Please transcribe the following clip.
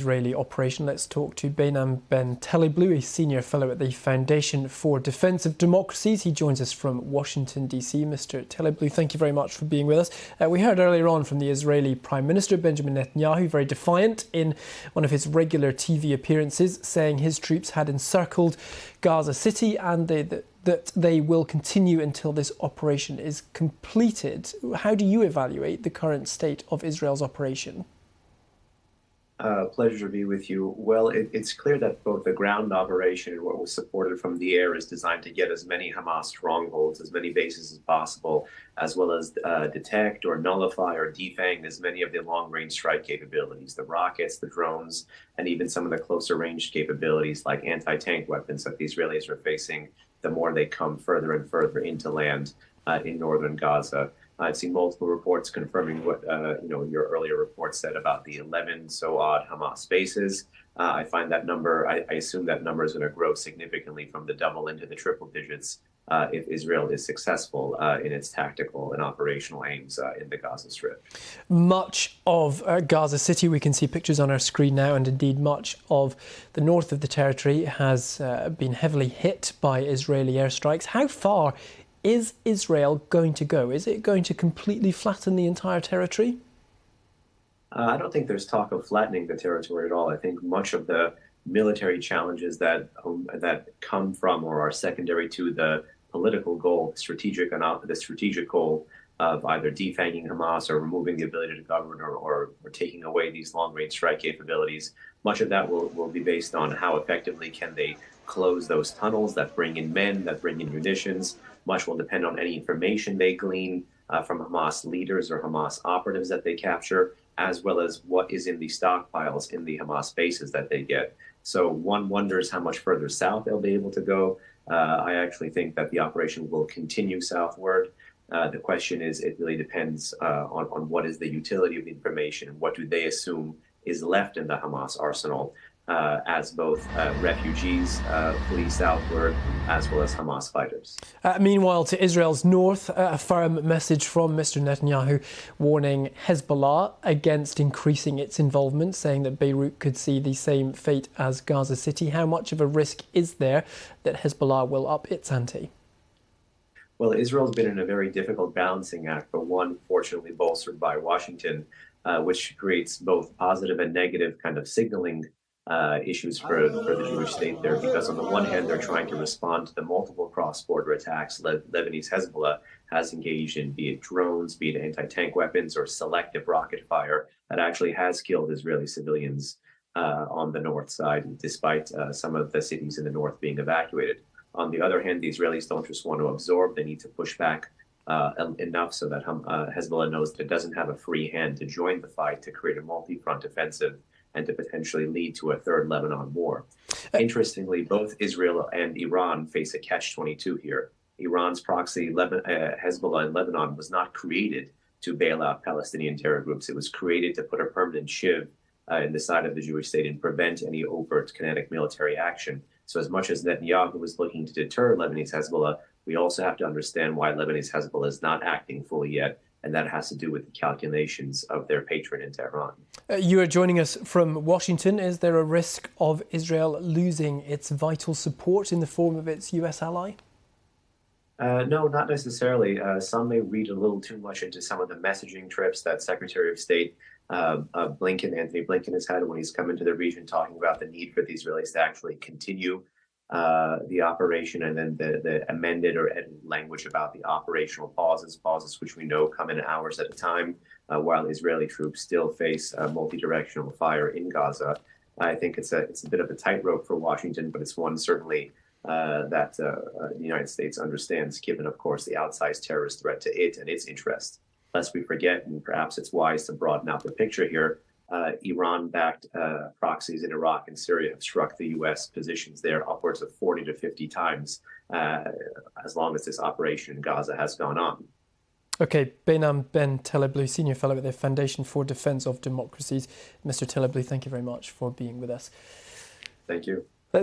Israeli operation. Let's talk to Behnam Ben Taleblu, a senior fellow at the Foundation for Defense of Democracies. He joins us from Washington, D.C. Mr. Taleblu, thank you very much for being with us. We heard earlier on from the Israeli Prime Minister Benjamin Netanyahu, very defiant in one of his regular TV appearances, saying his troops had encircled Gaza City and that they will continue until this operation is completed. How do you evaluate the current state of Israel's operation? Pleasure to be with you. Well, it's clear that both the ground operation and what was supported from the air is designed to get as many Hamas strongholds, as many bases as possible, as well as detect or nullify or defang as many of the long-range strike capabilities, the rockets, the drones, and even some of the closer-range capabilities like anti-tank weapons that the Israelis are facing the more they come further and further into land in northern Gaza. I've seen multiple reports confirming what your earlier report said about the 11 so-odd Hamas bases. I find that number, I assume that number is going to grow significantly from the double into the triple digits if Israel is successful in its tactical and operational aims in the Gaza Strip. Much of Gaza City, we can see pictures on our screen now, and indeed much of the north of the territory has been heavily hit by Israeli airstrikes. How far is Israel going to go? Is it going to completely flatten the entire territory? I don't think there's talk of flattening the territory at all. I think much of the military challenges that come from or are secondary to the political goal, the strategic goal of either defanging Hamas or removing the ability to govern or taking away these long-range strike capabilities, much of that will be based on how effectively can they close those tunnels that bring in men, that bring in munitions. Much will depend on any information they glean from Hamas leaders or Hamas operatives that they capture, as well as what is in the stockpiles in the Hamas bases that they get. So one wonders how much further south they'll be able to go. I actually think that the operation will continue southward. The question is, it really depends on what is the utility of the information and what do they assume is left in the Hamas arsenal as both refugees flee southward as well as Hamas fighters. Meanwhile, to Israel's north, a firm message from Mr. Netanyahu warning Hezbollah against increasing its involvement, saying that Beirut could see the same fate as Gaza City. How much of a risk is there that Hezbollah will up its ante? Well, Israel's been in a very difficult balancing act, but one fortunately bolstered by Washington, which creates both positive and negative kind of signaling issues for the Jewish state there, because on the one hand, they're trying to respond to the multiple cross-border attacks Lebanese Hezbollah has engaged in, be it drones, be it anti-tank weapons, or selective rocket fire that actually has killed Israeli civilians on the north side, despite some of the cities in the north being evacuated. On the other hand, the Israelis don't just want to absorb, they need to push back enough so that Hezbollah knows that it doesn't have a free hand to join the fight, to create a multi-front offensive and to potentially lead to a third Lebanon war. Interestingly, both Israel and Iran face a catch-22 here. Iran's proxy, Hezbollah in Lebanon, was not created to bail out Palestinian terror groups. It was created to put a permanent shiv in the side of the Jewish state and prevent any overt kinetic military action. So as much as Netanyahu was looking to deter Lebanese Hezbollah, we also have to understand why Lebanese Hezbollah is not acting fully yet. And that has to do with the calculations of their patron in Tehran. You are joining us from Washington. Is there a risk of Israel losing its vital support in the form of its US ally? No, not necessarily. Some may read a little too much into some of the messaging trips that Secretary of State Anthony Blinken has had when he's come into the region, talking about the need for the Israelis to actually continue the operation, and then the amended or edited language about the operational pauses which we know come in hours at a time, while Israeli troops still face multi-directional fire in Gaza. I think it's a bit of a tightrope for Washington, but it's one certainly that the United States understands, given, of course, the outsized terrorist threat to it and its interest. Lest we forget, and perhaps it's wise to broaden out the picture here, Iran-backed proxies in Iraq and Syria have struck the U.S. positions there upwards of 40 to 50 times as long as this operation in Gaza has gone on. OK, Behnam Ben Taleblu, Senior Fellow at the Foundation for Defense of Democracies. Mr. Taleblu, thank you very much for being with us. Thank you.